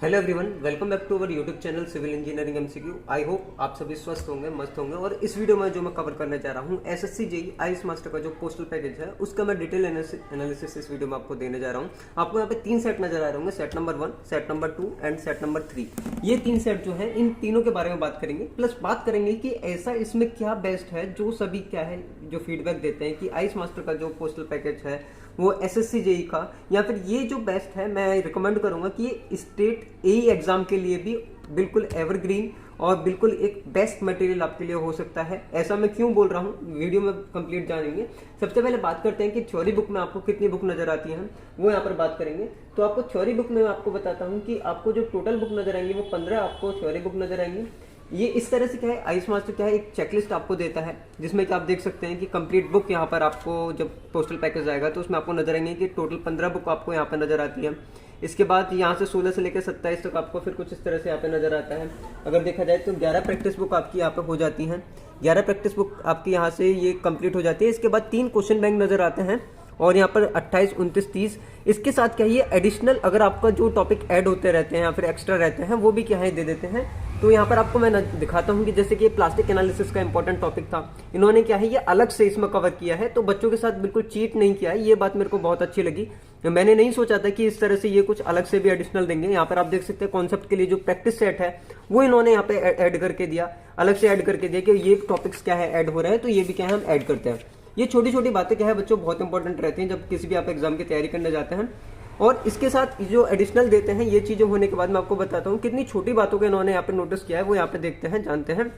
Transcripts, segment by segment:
Hello everyone, welcome back to our YouTube channel civil engineering MCQ. I hope आप सभी स्वस्थ होंगे, मस्त होंगे। और इस वीडियो में जो मैं कवर करने जा रहा हूँ एसएससी जेईई आईएएस मास्टर का जो पोस्टल पैकेज है उसका मैं डिटेल एनालिसिस इस वीडियो में आपको देने जा रहा हूँ। आपको यहाँ पे 3 सेट नजर आ रहे होंगे, set number 1, set number 2 and set number 3। ये 3 सेट जो है इन तीनों के बारे में बात करेंगे, प्लस बात करेंगे कि ऐसा इसमें क्या बेस्ट है जो सभी क्या है जो फीडबैक देते हैं कि आईएएस मास्टर का जो पोस्टल पैकेज है वो एसएससी जेईई का, या फिर ये जो बेस्ट है मैं रिकमेंड करूंगा कि ये स्टेट एई एग्जाम के लिए भी बिल्कुल एवरग्रीन और बिल्कुल एक बेस्ट मटेरियल आपके लिए हो सकता है। ऐसा मैं क्यों बोल रहा हूँ वीडियो में कंप्लीट जानेंगे। सबसे पहले बात करते हैं कि थ्योरी बुक में आपको कितनी बुक नजर आती है, वो यहाँ पर बात करेंगे। तो आपको थ्योरी बुक में आपको बताता हूँ कि आपको जो टोटल बुक नजर आएंगी वो 15 आपको थ्योरी बुक नजर आएंगी। ये इस तरह से क्या है, आईएएस मास्टर क्या है एक चेकलिस्ट आपको देता है जिसमें कि आप देख सकते हैं कि कंप्लीट बुक यहाँ पर आपको जब पोस्टल पैकेज आएगा तो उसमें आपको नजर आएंगे कि टोटल 15 बुक आपको यहाँ पर नजर आती है। इसके बाद यहाँ से 16 से लेकर 27 तक आपको फिर कुछ इस तरह से यहाँ पे नजर आता है। अगर देखा जाए तो 11 प्रैक्टिस बुक आपकी यहाँ पे हो जाती हैं। 11 प्रैक्टिस बुक आपकी यहाँ से ये कंप्लीट हो जाती है। इसके बाद 3 क्वेश्चन बैंक नजर आते हैं और यहाँ पर 28, 29, 30। इसके साथ क्या है एडिशनल अगर आपका जो टॉपिक ऐड होते रहते हैं या फिर एक्स्ट्रा रहते हैं वो भी क्या है दे देते हैं। तो यहाँ पर आपको मैं दिखाता हूँ कि जैसे कि प्लास्टिक एनालिसिस का इंपॉर्टेंट टॉपिक था, इन्होंने क्या है ये अलग से इसमें कवर किया है। तो बच्चों के साथ बिल्कुल चीट नहीं किया है, ये बात मेरे को बहुत अच्छी लगी। मैंने नहीं सोचा था कि इस तरह से ये कुछ अलग से भी एडिशनल देंगे। यहाँ पर आप देख सकते हैं कॉन्सेप्ट के लिए जो प्रैक्टिस सेट है वो इन्होंने यहाँ पे ऐड करके दिया, अलग से ऐड करके दिया कि ये टॉपिक्स क्या है ऐड हो रहे हैं, तो ये भी क्या है हम ऐड करते हैं। ये छोटी छोटी बातें क्या है बच्चों बहुत इंपॉर्टेंट रहती हैं जब किसी भी आप एग्जाम की तैयारी करने जाते हैं। और इसके साथ जो एडिशनल देते हैं ये चीजें होने के बाद मैं आपको बताता हूँ कितनी छोटी बातों को इन्होंने यहाँ पे नोटिस किया है, वो यहाँ पे देखते हैं, जानते हैं।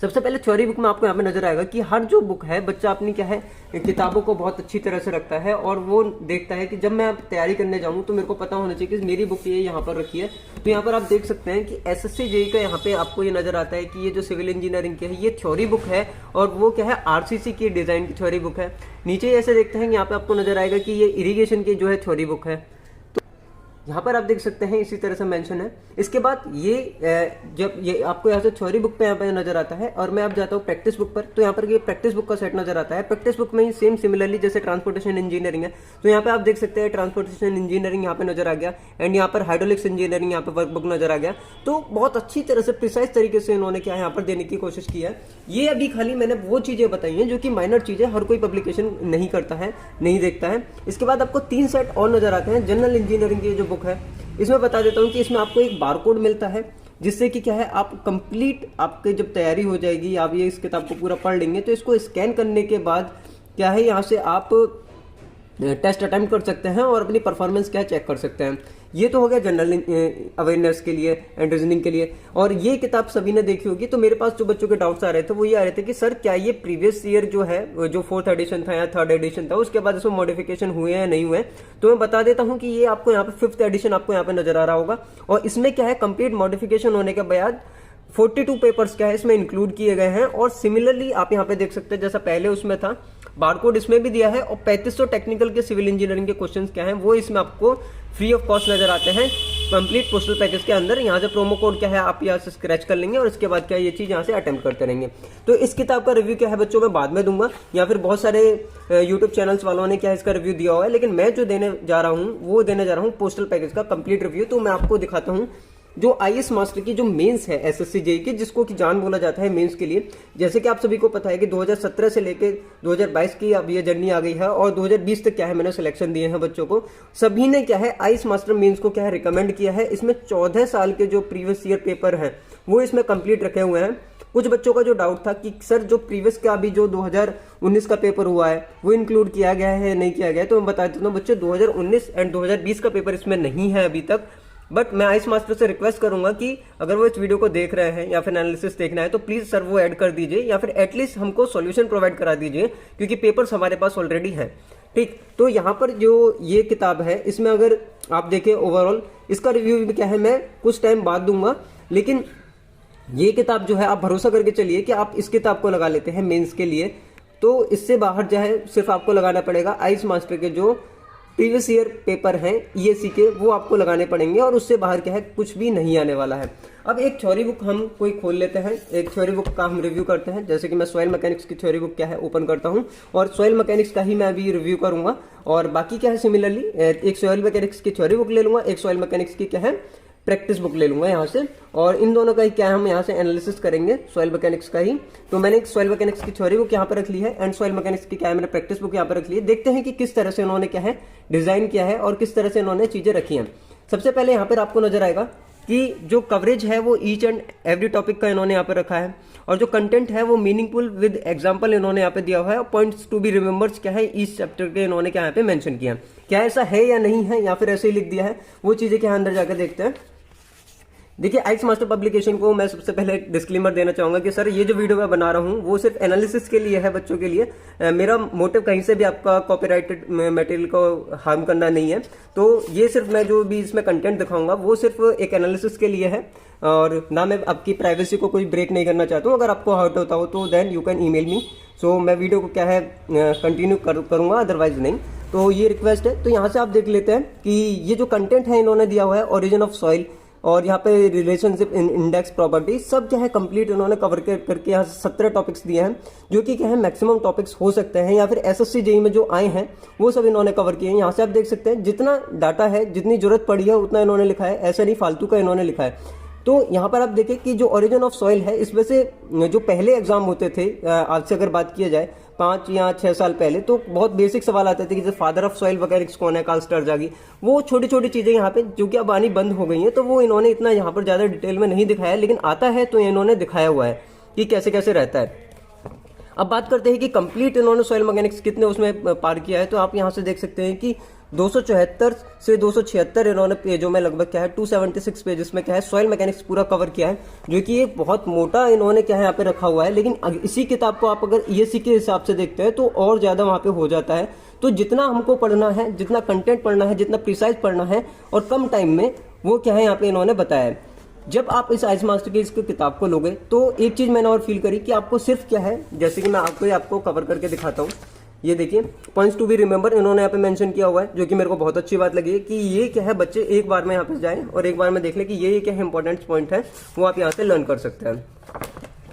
सबसे पहले थ्योरी बुक में आपको यहाँ पे नजर आएगा कि हर जो बुक है बच्चा अपनी क्या है किताबों को बहुत अच्छी तरह से रखता है और वो देखता है कि जब मैं तैयारी करने जाऊं तो मेरे को पता होना चाहिए कि मेरी बुक ये यहाँ पर रखी है। तो यहाँ पर आप देख सकते हैं कि एसएससी जेईई का यहाँ पे आपको ये नजर आता है कि ये जो सिविल इंजीनियरिंग की है ये थ्योरी बुक है और वो क्या है आरसीसी की डिजाइन की थ्योरी बुक है। नीचे ऐसे देखते हैं यहाँ पे आपको नजर आएगा कि ये इरिगेशन की जो है थ्योरी बुक है, यहाँ पर आप देख सकते हैं इसी तरह से मेंशन है। इसके बाद ये जब ये आपको यहाँ से थ्योरी बुक पे यहाँ पे नजर आता है और मैं अब जाता हूँ प्रैक्टिस बुक पर, तो यहाँ पर ये प्रैक्टिस बुक का सेट नजर आता है। प्रैक्टिस बुक में ही सेम सिमिलरली जैसे ट्रांसपोर्टेशन इंजीनियरिंग है तो यहाँ पे आप देख सकते हैं ट्रांसपोर्टेशन इंजीनियरिंग यहाँ पे नजर आ गया एंड यहाँ पर हाइड्रोलिक्स इंजीनियरिंग यहाँ पे वर्क बुक नजर आ गया। तो बहुत अच्छी तरह से प्रिसाइज तरीके से इन्होंने क्या यहाँ पर देने की कोशिश की है। ये अभी खाली मैंने वो चीजें बताई हैं जो कि माइनर चीजें हर कोई पब्लिकेशन नहीं करता है, नहीं देखता है। इसके बाद आपको 3 सेट और नजर आते हैं। जनरल इंजीनियरिंग की जो बुक है इसमें बता देता हूं कि इसमें आपको एक बारकोड मिलता है जिससे कि क्या है आप कंप्लीट आपके जब तैयारी हो जाएगी आप ये इस किताब को पूरा पढ़ लेंगे तो इसको स्कैन करने के बाद क्या है यहाँ से आप टेस्ट अटेम्प्ट कर सकते हैं और अपनी परफॉर्मेंस क्या चेक कर सकते हैं। ये तो हो गया जनरल अवेयरनेस के लिए एंड रीजनिंग के लिए। और ये किताब सभी ने देखी होगी। तो मेरे पास जो बच्चों के डाउट्स आ रहे थे वो ये आ रहे थे कि सर क्या ये प्रीवियस ईयर जो है जो 4th एडिशन था या 3rd एडिशन था उसके बाद इसमें मॉडिफिकेशन हुए हैं नहीं हुए। तो मैं बता देता हूँ कि ये आपको यहाँ पे 5th एडिशन आपको यहाँ पे नजर आ रहा होगा और इसमें क्या है कंप्लीट मॉडिफिकेशन होने के बाद 42 पेपर्स क्या है इसमें इंक्लूड किए गए हैं। और सिमिलरली आप यहाँ पे देख सकते हैं जैसा पहले उसमें था बारकोड इसमें भी दिया है और 3500 टेक्निकल के सिविल इंजीनियरिंग के क्वेश्चंस क्या हैं वो इसमें आपको फ्री ऑफ कॉस्ट नजर आते हैं कंप्लीट पोस्टल पैकेज के अंदर। यहाँ से प्रोमो कोड क्या है आप यहाँ से स्क्रैच कर लेंगे और इसके बाद क्या ये चीज यहाँ से अटेम्प्ट करते रहेंगे। तो इस किताब का रिव्यू क्या है बच्चों मैं बाद में दूंगा या फिर बहुत सारे यूट्यूब चैनल्स वालों ने क्या इसका रिव्यू दिया हुआ है, लेकिन मैं जो देने जा रहा हूँ वो देने जा रहा हूँ पोस्टल पैकेज का कंप्लीट रिव्यू। तो मैं आपको दिखाता हूँ जो आईएएस मास्टर की जो मेंस है एसएससी जेईई की जिसको कि जान बोला जाता है मेंस के लिए। जैसे कि आप सभी को पता है कि 2017 से लेकर 2022 की अब ये जर्नी आ गई है और 2020 तक क्या है मैंने सिलेक्शन दिए हैं बच्चों को। सभी ने क्या है आईएएस मास्टर मेंस को क्या है रिकमेंड किया है। इसमें 14 साल के जो प्रीवियस ईयर पेपर हैं वो इसमें कंप्लीट रखे हुए हैं। कुछ बच्चों का जो डाउट था कि सर जो प्रीवियस का अभी जो 2019 का पेपर हुआ है वो इंक्लूड किया गया है नहीं किया गया है, तो मैं बता देता हूँ बच्चे 2019 एंड 2020 का पेपर इसमें नहीं है अभी तक। बट मैं आईएएस मास्टर से रिक्वेस्ट करूंगा कि अगर वो इस वीडियो को देख रहे हैं या फिर एनालिसिस देखना है तो प्लीज सर वो ऐड कर दीजिए या फिर एटलीस्ट हमको सॉल्यूशन प्रोवाइड करा दीजिए क्योंकि पेपर्स हमारे पास ऑलरेडी हैं। ठीक, तो यहाँ पर जो ये किताब है इसमें अगर आप देखें ओवरऑल इसका रिव्यू भी क्या है मैं कुछ टाइम बाद दूंगा, लेकिन ये किताब जो है आप भरोसा करके चलिए कि आप इस किताब को लगा लेते हैं मेंस के लिए तो इससे बाहर जो है सिर्फ आपको लगाना पड़ेगा आईएएस मास्टर के जो प्रीवियस ईयर पेपर हैं ईएससी के वो आपको लगाने पड़ेंगे और उससे बाहर क्या है कुछ भी नहीं आने वाला है। अब एक थ्योरी बुक हम कोई खोल लेते हैं, एक थ्योरी बुक का हम रिव्यू करते हैं। जैसे कि मैं सॉइल मैकेनिक्स की थ्योरी बुक क्या है ओपन करता हूं और सॉइल मैकेनिक्स का ही मैं अभी रिव्यू करूंगा और बाकी क्या है सिमिलरली एक सॉइल मैकेनिक्स की थ्योरी बुक ले लूंगा, एक सॉइल मैकेनिक्स की क्या है प्रैक्टिस बुक ले लूंगा यहाँ से, और इन दोनों का ही क्या है हम यहाँ से एनालिसिस करेंगे, सॉइल मैकेनिक्स का ही। तो मैंने एक सॉइल मैकेनिक्स की थ्योरी बुक यहाँ पर रख ली है एंड सॉइल मैकेनिक्स की क्या है मैंने प्रैक्टिस बुक यहाँ पर रख ली है। देखते हैं कि किस तरह से इन्होंने क्या है डिजाइन किया है और किस तरह से इन्होंने चीजें रखी हैं। सबसे पहले यहाँ पर आपको नजर आएगा कि जो कवरेज है वो ईच एंड एवरी टॉपिक का इन्होंने यहाँ पे रखा है, और जो कंटेंट है वो मीनिंगफुल विद एग्जांपल इन्होंने यहाँ पे दिया हुआ है, और पॉइंट्स टू बी रिमेंबर्स क्या है इस चैप्टर के इन्होंने क्या यहाँ पे मेंशन किया। क्या ऐसा है या नहीं है या फिर ऐसे ही लिख दिया है, वो चीजें क्या अंदर जाकर देखते हैं। देखिए आइस मास्टर पब्लिकेशन को मैं सबसे पहले डिस्क्लेमर देना चाहूंगा कि सर ये जो वीडियो मैं बना रहा हूँ वो सिर्फ एनालिसिस के लिए है, बच्चों के लिए। मेरा मोटिव कहीं से भी आपका कॉपीराइटेड मटेरियल को हार्म करना नहीं है। तो ये सिर्फ मैं जो भी इसमें कंटेंट दिखाऊंगा वो सिर्फ एक एनालिसिस के लिए है, और ना मैं आपकी प्राइवेसी को कोई ब्रेक नहीं करना चाहता हूँ। अगर आपको हर्ट होता हो तो then you can email me, so मैं वीडियो को क्या है कंटिन्यू करूंगा, अदरवाइज नहीं। तो ये रिक्वेस्ट है। तो यहाँ से आप देख लेते हैं कि ये जो कंटेंट है इन्होंने दिया हुआ है, ओरिजिन ऑफ सॉइल और यहाँ पे रिलेशनशिप इन इंडेक्स प्रॉपर्टी, सब क्या है कंप्लीट इन्होंने कवर करके यहाँ 17 टॉपिक्स दिए हैं, जो कि क्या है मैक्सिमम टॉपिक्स हो सकते हैं या फिर एसएससी जेईई में जो आए हैं वो सब इन्होंने कवर किए हैं। यहाँ से आप देख सकते हैं जितना डाटा है, जितनी जरूरत पड़ी है उतना इन्होंने लिखा है, ऐसा नहीं फालतू का इन्होंने लिखा है। तो यहाँ पर आप देखें कि जो ओरिजिन ऑफ सॉइल है इसमें से जो पहले एग्जाम होते थे, आज से अगर बात किया जाए 5 या 6 साल पहले, तो बहुत बेसिक सवाल आते थे कि जैसे फादर ऑफ सॉइल मैकेनिक्स कौन है, कार्ल स्टर्जागी, वो छोटी छोटी चीजें यहाँ पे जो कि अब आनी बंद हो गई हैं, तो वो इन्होंने इतना यहाँ पर ज्यादा डिटेल में नहीं दिखाया, लेकिन आता है तो इन्होंने दिखाया हुआ है कि कैसे कैसे रहता है। अब बात करते हैं कि कंप्लीट इन्होंने सॉइल मैकेनिक्स कितने उसमें पार किया है। तो आप यहाँ से देख सकते हैं कि 274 से 276 इन्होंने पेजों में लगभग क्या है 276 पेजेस में क्या है सॉइल मैकेनिक्स पूरा कवर किया है, जो कि एक बहुत मोटा इन्होंने क्या है यहाँ पे रखा हुआ है। लेकिन इसी किताब को आप अगर ईएससी के हिसाब से देखते हैं तो और ज्यादा वहां पे हो जाता है। तो जितना हमको पढ़ना है, जितना कंटेंट पढ़ना है, जितना प्रिसाइज पढ़ना है और कम टाइम में, वो क्या है यहाँ पे इन्होंने बताया है। जब आप इस आइस मास्टर की इसकी किताब को लोगे तो एक चीज मैंने और फील करी कि आपको सिर्फ क्या है, जैसे कि मैं आपको कवर करके दिखाता हूँ। ये देखिए पॉइंट्स टू बी रिमेंबर इन्होंने यहाँ पे मेंशन किया हुआ है, जो कि मेरे को बहुत अच्छी बात लगी है कि ये क्या है बच्चे एक बार में यहाँ पे जाएं और एक बार में देख ले कि ये क्या है इंपॉर्टेंट पॉइंट है, वो आप यहाँ से लर्न कर सकते हैं।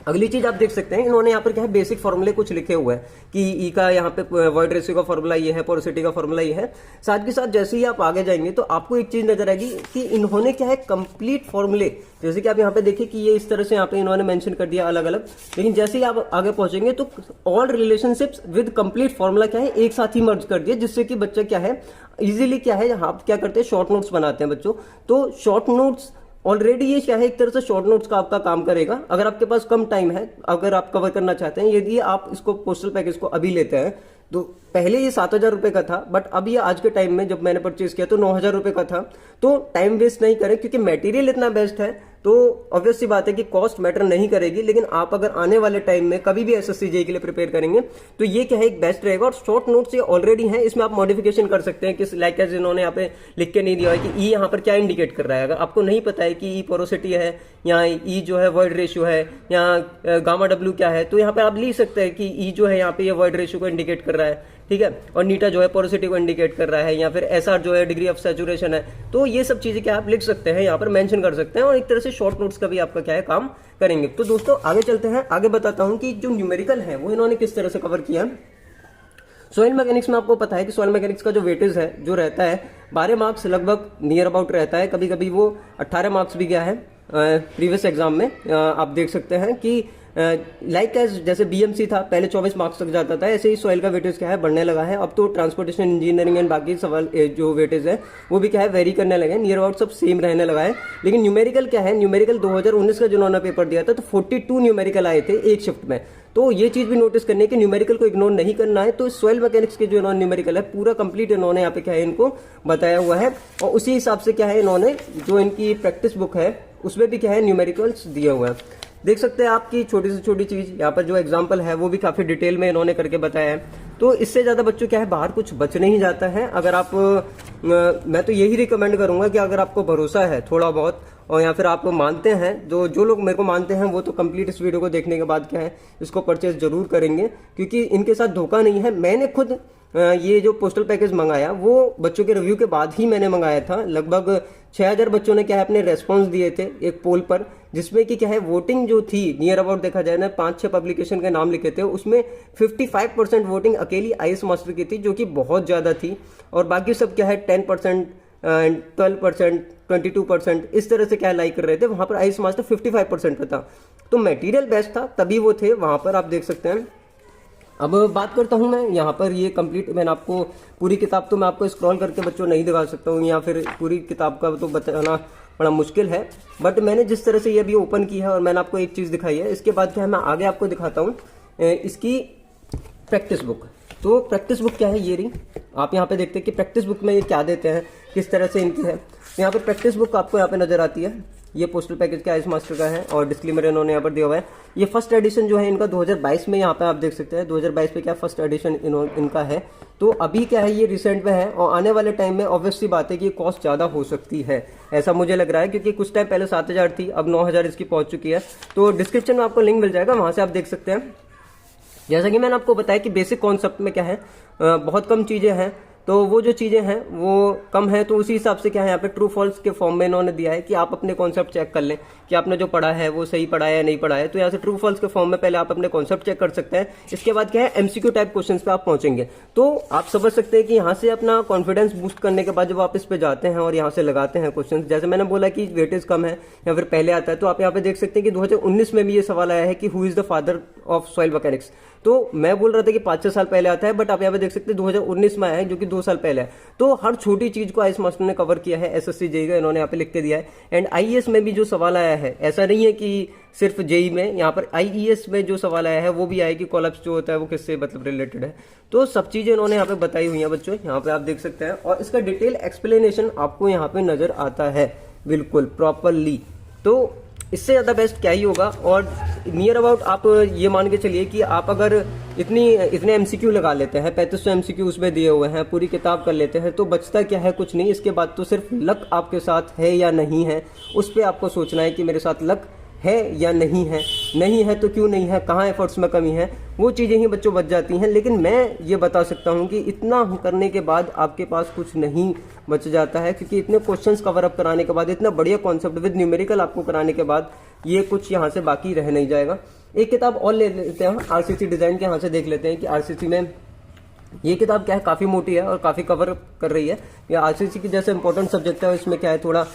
अगली चीज आप देख सकते हैं इन्होंने यहाँ पर क्या है बेसिक फॉर्मूले कुछ लिखे हुए हैं कि ई का यहाँ पे वॉइड रेशियो का फॉर्मूला ये है, पोरोसिटी का फॉर्मूला ये है। साथ के साथ जैसे ही आप आगे जाएंगे तो आपको एक चीज नजर आएगी कि इन्होंने क्या है कंप्लीट फॉर्मूले, जैसे कि आप यहाँ पे देखिए कि ये इस तरह से यहाँ पे इन्होंने मेंशन कर दिया अलग अलग, लेकिन जैसे ही आप आगे पहुंचेंगे तो all relationships with complete formula क्या है एक साथ ही मर्ज कर दिया, जिससे कि बच्चा क्या है इजीली क्या है आप क्या करते हैं शॉर्ट नोट्स बनाते हैं बच्चों। तो शॉर्ट नोट्स ऑलरेडी ये क्या है एक तरह से शॉर्ट नोट्स का आपका काम करेगा। अगर आपके पास कम टाइम है, अगर आप कवर करना चाहते हैं, यदि आप इसको पोस्टल पैकेज को अभी लेते हैं, तो पहले ये 7,000 रुपए का था, बट अब ये आज के टाइम में जब मैंने परचेज किया तो 9,000 रुपए का था। तो टाइम वेस्ट नहीं करें, क्योंकि मटेरियल इतना बेस्ट है तो ऑब्वियस सी बात है कि कॉस्ट मैटर नहीं करेगी। लेकिन आप अगर आने वाले टाइम में कभी भी एसएससी जेईई के लिए प्रिपेयर करेंगे तो ये क्या है एक बेस्ट रहेगा। और शॉर्ट नोट्स ये ऑलरेडी हैं, इसमें आप मॉडिफिकेशन कर सकते हैं कि लाइक एज इन्होंने यहाँ पे लिख के नहीं दिया है कि ई यहाँ पर क्या इंडिकेट कर रहा है। अगर आपको नहीं पता है कि ई पोरोसिटी है या ई जो है वॉइड रेशियो है या गामा डब्ल्यू क्या है, तो यहाँ पे आप लिख सकते हैं कि ई जो है यहाँ पे ये वॉइड रेशियो को इंडिकेट कर रहा है, ठीक है, और नीटा जो है पोरोसिटी को इंडिकेट कर रहा है, या फिर एसआर जो है डिग्री ऑफ सैचुरेशन है। तो ये सब चीजें क्या आप लिख सकते हैं, यहाँ पर मेंशन कर सकते हैं, और एक तरह से शॉर्ट नोट्स का भी आपका क्या है काम करेंगे। तो दोस्तों आगे चलते हैं, आगे बताता हूं कि जो न्यूमेरिकल है वो इन्होंने किस तरह से कवर किया। सॉइल मैकेनिक्स में आपको पता है कि सॉइल मैकेनिक्स का जो वेटेज है जो रहता है 12 मार्क्स लगभग नियर अबाउट रहता है, कभी कभी वो 18 मार्क्स भी गया है प्रीवियस एग्जाम में। आप देख सकते हैं कि लाइक एज जैसे बीएमसी था पहले 24 मार्क्स तक जाता था, ऐसे ही सॉइल का वेटेज क्या है बढ़ने लगा है। अब तो ट्रांसपोर्टेशन इंजीनियरिंग एंड बाकी सवाल जो वेटेज है वो भी क्या है वेरी करने लगे, नियर अबाउट सब सेम रहने लगा है। लेकिन न्यूमेरिकल क्या है, न्यूमेरिकल 2019 का जिन्होंने पेपर दिया था तो 42 न्यूमेरिकल आए थे एक शिफ्ट में। तो ये चीज भी नोटिस करनी है कि न्यूमेरिकल को इग्नोर नहीं करना है। तो सॉइल मैकेनिक्स के जो इन्होंने न्यूमेरिकल है पूरा कंप्लीट इन्होंने यहाँ पे क्या है इनको बताया हुआ है, और उसी हिसाब से क्या है इन्होंने जो इनकी प्रैक्टिस बुक है उसमें भी क्या है न्यूमेरिकल्स दिया हुआ है। देख सकते हैं आपकी छोटी से छोटी चीज यहाँ पर जो एग्जाम्पल है वो भी काफी डिटेल में इन्होंने करके बताया है। तो इससे ज्यादा बच्चों क्या है बाहर कुछ बच नहीं जाता है। अगर आप मैं तो यही रिकमेंड करूंगा कि अगर आपको भरोसा है थोड़ा बहुत, और या फिर आप मानते हैं, जो लोग मेरे को मानते हैं वो तो कंप्लीट इस वीडियो को देखने के बाद क्या है इसको परचेज जरूर करेंगे, क्योंकि इनके साथ धोखा नहीं है। मैंने खुद ये जो पोस्टल पैकेज मंगाया वो बच्चों के रिव्यू के बाद ही मैंने मंगाया था। लगभग 6,000 बच्चों ने क्या है अपने रेस्पॉन्स दिए थे एक पोल पर, जिसमें कि क्या है वोटिंग जो थी नियर अबाउट देखा जाए ना 5-6 पब्लिकेशन के नाम लिखे थे, उसमें 55% वोटिंग अकेली आइस मास्टर की थी, जो कि बहुत ज्यादा थी। और बाकी सब क्या है 10%, 12%, 22%, इस तरह से क्या लाइक कर रहे थे। वहां पर आइस मास्टर 55% पे था, तो मटेरियल बेस्ट था तभी वो थे वहां पर, आप देख सकते हैं। अब बात करता हूं मैं यहाँ पर ये कंप्लीट, मैंने आपको पूरी किताब तो मैं आपको स्क्रॉल करके बच्चों नहीं दिखा सकता हूँ, या फिर पूरी किताब का तो बताना बड़ा मुश्किल है, बट मैंने जिस तरह से ये अभी ओपन की है और मैंने आपको एक चीज़ दिखाई है, इसके बाद क्या है मैं आगे आपको दिखाता हूँ इसकी प्रैक्टिस बुक। तो प्रैक्टिस बुक क्या है, ये रही, आप यहाँ पे देखते हैं कि प्रैक्टिस बुक में ये क्या देते हैं, किस तरह से इनकी है। तो यहाँ पे प्रैक्टिस बुक आपको यहाँ पे नजर आती है, ये पोस्टल पैकेज का आइस मास्टर का है, और डिस्क्लेमर इन्होंने यहाँ पर दिया हुआ है। ये फर्स्ट एडिशन जो है इनका 2022 में, यहाँ पे आप देख सकते हैं 2022 पे क्या फर्स्ट एडिशन इनका है। तो अभी क्या है ये रिसेंट में है, और आने वाले टाइम में ऑब्वियस सी बात है कि कॉस्ट ज़्यादा हो सकती है, ऐसा मुझे लग रहा है, क्योंकि कुछ टाइम पहले 7,000 थी, अब 9,000 इसकी पहुंच चुकी है। तो डिस्क्रिप्शन में आपको लिंक मिल जाएगा, वहां से आप देख सकते हैं। जैसा कि मैंने आपको बताया कि बेसिक कॉन्सेप्ट में क्या है, बहुत कम चीज़ें हैं, तो वो जो चीज़ें हैं वो कम है, तो उसी हिसाब से क्या है यहाँ पे ट्रू फॉल्स के फॉर्म में इन्होंने दिया है कि आप अपने कॉन्सेप्ट चेक कर लें कि आपने जो पढ़ा है वो सही पढ़ा है या नहीं पढ़ा है। तो यहाँ से ट्रू फॉल्स के फॉर्म में पहले आप अपने कॉन्सेप्ट चेक कर सकते हैं, इसके बाद क्या है एमसीक्यू टाइप क्वेश्चंस पे आप पहुंचेंगे। तो आप समझ सकते हैं कि यहाँ से अपना कॉन्फिडेंस बूस्ट करने के बाद जब आप इस पे जाते हैं और यहाँ से लगाते हैं क्वेश्चन, जैसे मैंने बोला कि वेटेज कम है या फिर पहले आता है, तो आप यहाँ पे देख सकते हैं कि 2019 में भी ये सवाल आया है कि who is the father of soil mechanics. तो मैं बोल रहा था कि 5-6 साल पहले आता है, बट आप यहाँ पे देख सकते हैं 2019 में आया है, जो कि 2 साल पहले है। तो हर छोटी चीज को आइस मास्टर ने कवर किया है, एसएससी जेई का इन्होंने यहाँ पे लिख के दिया है। एंड आईईएस में भी जो सवाल आया है, ऐसा नहीं है कि सिर्फ जेई में, यहाँ पर आईईएस में जो सवाल आया है वो भी आया कि कोलैप्स जो होता है वो किससे मतलब रिलेटेड है। तो सब चीजें इन्होंने यहाँ पे बताई हुई है बच्चों, यहाँ पे आप देख सकते हैं, और इसका डिटेल एक्सप्लेनेशन आपको यहाँ पे नजर आता है बिल्कुल प्रॉपरली। तो इससे ज़्यादा बेस्ट क्या ही होगा। और नियर अबाउट आप ये मान के चलिए कि आप अगर इतने एमसीक्यू लगा लेते हैं, 3500 एमसीक्यू उसमें दिए हुए हैं, पूरी किताब कर लेते हैं, तो बचता क्या है, कुछ नहीं। इसके बाद तो सिर्फ लक आपके साथ है या नहीं है, उस पर आपको सोचना है कि मेरे साथ लक है या नहीं है, नहीं है तो क्यों नहीं है, कहाँ एफर्ट्स में कमी है, वो चीज़ें ही बच्चों बच जाती हैं। लेकिन मैं ये बता सकता हूँ कि इतना करने के बाद आपके पास कुछ नहीं बच जाता है, क्योंकि इतने क्वेश्चंस कवर अप कराने के बाद, इतना बढ़िया कॉन्सेप्ट विद न्यूमेरिकल आपको कराने के बाद, ये कुछ यहाँ से बाकी रह नहीं जाएगा। एक किताब और ले लेते हैं, आरसीसी डिजाइन के यहाँ से देख लेते हैं कि आरसीसी में ये किताब क्या है, काफ़ी मोटी है और काफ़ी कवर कर रही है। या आरसीसी की जैसे इंपॉर्टेंट सब्जेक्ट है, इसमें क्या है थोड़ा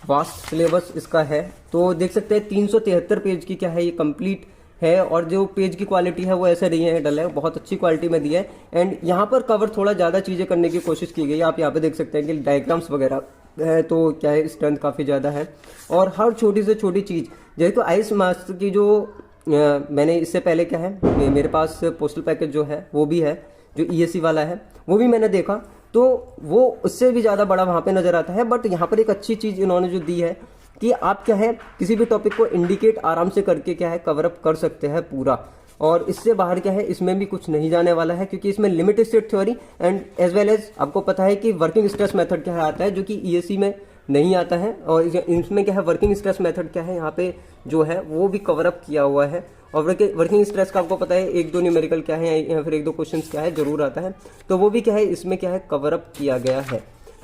वास्ट सिलेबस इसका है। तो देख सकते हैं 373 पेज की क्या है ये कंप्लीट है, और जो पेज की क्वालिटी है वो ऐसे नहीं है डल है, बहुत अच्छी क्वालिटी में दी है। एंड यहाँ पर कवर थोड़ा ज़्यादा चीज़ें करने की कोशिश की गई है। आप यहाँ पे देख सकते हैं कि डायग्राम्स वगैरह है, तो क्या है स्ट्रेंथ काफ़ी ज़्यादा है, और हर छोटी से छोटी चीज़, जैसे तो आइस मास्टर की जो मैंने इससे पहले क्या है मेरे पास पोस्टल पैकेज जो है वो भी है, जो ईएससी वाला है वो भी मैंने देखा, तो वो उससे भी ज़्यादा बड़ा वहाँ पे नज़र आता है। बट यहाँ पर एक अच्छी चीज़ इन्होंने जो दी है कि आप क्या है किसी भी टॉपिक को इंडिकेट आराम से करके क्या है कवर अप कर सकते हैं पूरा, और इससे बाहर क्या है इसमें भी कुछ नहीं जाने वाला है, क्योंकि इसमें limited state theory and as well as आपको पता है कि वर्किंग स्ट्रेस मेथड क्या है आता है, जो कि ईएससी में नहीं आता है। और इसमें क्या है वर्किंग स्ट्रेस मेथड क्या है यहाँ पे जो है वो भी कवर अप किया हुआ है। और वर्किंग स्ट्रेस का आपको पता है 1-2 न्यूमेरिकल क्या है या फिर 1-2 क्वेश्चंस क्या है जरूर आता है, तो वो भी क्या है इसमें क्या है कवर अप किया गया है।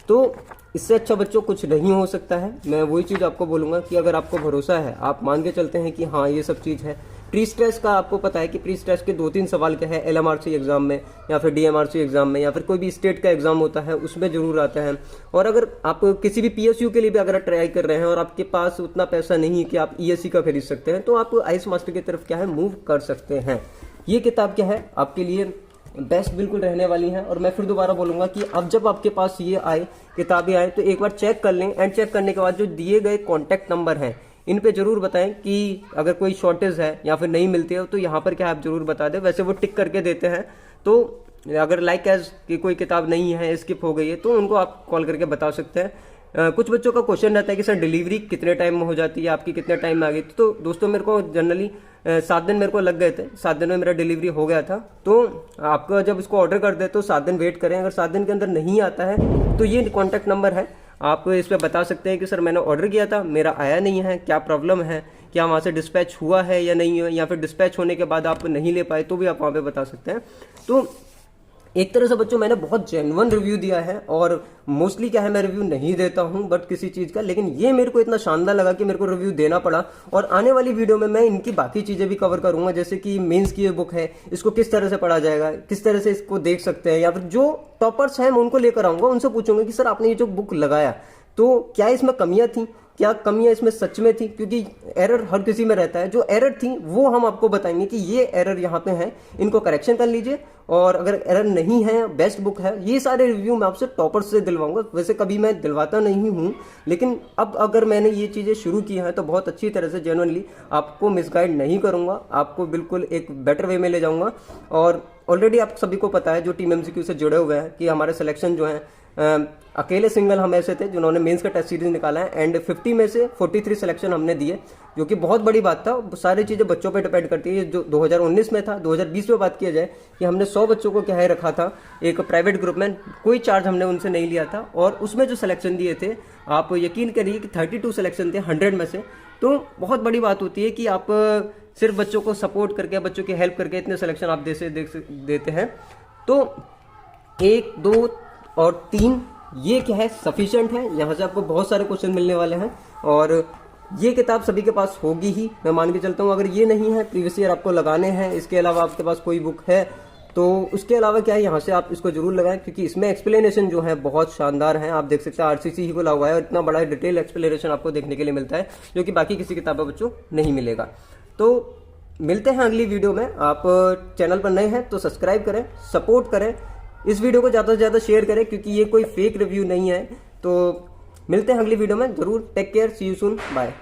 तो इससे अच्छा बच्चों कुछ नहीं हो सकता है। मैं वही चीज़ आपको बोलूँगा कि अगर आपको भरोसा है, आप मान के चलते हैं कि हाँ ये सब चीज़ है। प्री स्ट्रेस का आपको पता है कि प्री स्ट्रेस के 2-3 सवाल क्या है एलएमआरसी एग्जाम में या फिर डीएमआरसी एग्जाम में या फिर कोई भी स्टेट का एग्जाम होता है उसमें जरूर आता है। और अगर आप किसी भी पीएसयू के लिए भी अगर ट्राई कर रहे हैं और आपके पास उतना पैसा नहीं है कि आप ईएससी का खरीद सकते हैं, तो आप आइस मास्टर की तरफ क्या है मूव कर सकते हैं। ये किताब क्या है आपके लिए बेस्ट बिल्कुल रहने वाली है। और मैं फिर दोबारा बोलूंगा कि अब जब आपके पास ये आए किताबें आए तो एक बार चेक कर लें, एंड चेक करने के बाद जो दिए गए कॉन्टैक्ट नंबर हैं इन पे जरूर बताएं कि अगर कोई शॉर्टेज है या फिर नहीं मिलती है तो यहाँ पर क्या आप जरूर बता दें। वैसे वो टिक करके देते हैं, तो अगर लाइक एज कि कोई किताब नहीं है स्किप हो गई है तो उनको आप कॉल करके बता सकते हैं। कुछ बच्चों का क्वेश्चन रहता है कि सर डिलीवरी कितने टाइम में हो जाती है, आपकी कितने टाइम में आ गई थी। तो दोस्तों मेरे को जनरली 7 दिन मेरे को लग गए थे, 7 दिन में मेरा डिलीवरी हो गया था। तो आपका जब इसको ऑर्डर कर दे तो 7 दिन वेट करें, अगर 7 दिन के अंदर नहीं आता है तो ये कॉन्टैक्ट नंबर है, आप इस पर बता सकते हैं कि सर मैंने ऑर्डर किया था मेरा आया नहीं है, क्या प्रॉब्लम है, क्या वहाँ से डिस्पैच हुआ है या नहीं हुआ, या फिर डिस्पैच होने के बाद आप नहीं ले पाए तो भी आप वहाँ पे बता सकते हैं। तो एक तरह से बच्चों मैंने बहुत जेन्युइन रिव्यू दिया है, और मोस्टली क्या है मैं रिव्यू नहीं देता हूं बट किसी चीज का, लेकिन ये मेरे को इतना शानदार लगा कि मेरे को रिव्यू देना पड़ा। और आने वाली वीडियो में मैं इनकी बाकी चीजें भी कवर करूंगा, जैसे कि मेंस की ये बुक है इसको किस तरह से पढ़ा जाएगा, किस तरह से इसको देख सकते हैं, या फिर जो टॉपर्स हैं मैं उनको लेकर आऊंगा, उनसे पूछूंगा कि सर आपने ये जो बुक लगाया तो क्या इसमें कमियां थी, क्या कमियां इसमें सच में थी, क्योंकि एरर हर किसी में रहता है। जो एरर थी वो हम आपको बताएंगे कि ये एरर यहाँ पे है, इनको करेक्शन कर लीजिए। और अगर एरर नहीं है, बेस्ट बुक है, ये सारे रिव्यू मैं आपसे टॉपर से दिलवाऊंगा। वैसे कभी मैं दिलवाता नहीं हूँ, लेकिन अब अगर मैंने ये चीज़ें शुरू की हैं तो बहुत अच्छी तरह से जेन्युइनली आपको मिसगाइड नहीं करूँगा, आपको बिल्कुल एक बेटर वे में ले जाऊँगा। और ऑलरेडी आप सभी को पता है जो टीम MCQ से जुड़े हुए हैं कि हमारे सिलेक्शन जो है अकेले सिंगल हम ऐसे थे जिन्होंने मेंस का टेस्ट सीरीज निकाला है, एंड 50 में से 43 सिलेक्शन हमने दिए, जो कि बहुत बड़ी बात था। सारी चीज़ें बच्चों पे डिपेंड करती है। जो 2019 में था, 2020 में बात किया जाए कि हमने 100 बच्चों को क्या है रखा था एक प्राइवेट ग्रुप में, कोई चार्ज हमने उनसे नहीं लिया था, और उसमें जो सिलेक्शन दिए थे आप यकीन करिए कि 32 सिलेक्शन थे 100 में से। तो बहुत बड़ी बात होती है कि आप सिर्फ बच्चों को सपोर्ट करके, बच्चों की हेल्प करके इतने सिलेक्शन आप देते हैं। तो 1, 2 और 3 ये क्या है सफिशिएंट है। यहाँ से आपको बहुत सारे क्वेश्चन मिलने वाले हैं, और ये किताब सभी के पास होगी ही, मैं मान के चलता हूँ। अगर ये नहीं है, प्रीवियस ईयर आपको लगाने हैं, इसके अलावा आपके पास कोई बुक है तो उसके अलावा क्या है, यहाँ से आप इसको जरूर लगाएं, क्योंकि इसमें एक्सप्लेनेशन जो है बहुत शानदार है। आप देख सकते हैं RCC ही को लगा हुआ है, और इतना बड़ा डिटेल एक्सप्लेनेशन आपको देखने के लिए मिलता है, जो कि बाकी किसी किताब में बच्चों नहीं मिलेगा। तो मिलते हैं अगली वीडियो में। आप चैनल पर नए हैं तो सब्सक्राइब करें, सपोर्ट करें, इस वीडियो को ज़्यादा से ज़्यादा शेयर करें, क्योंकि ये कोई फेक रिव्यू नहीं है। तो मिलते हैं अगली वीडियो में जरूर। Take care, see you soon, bye.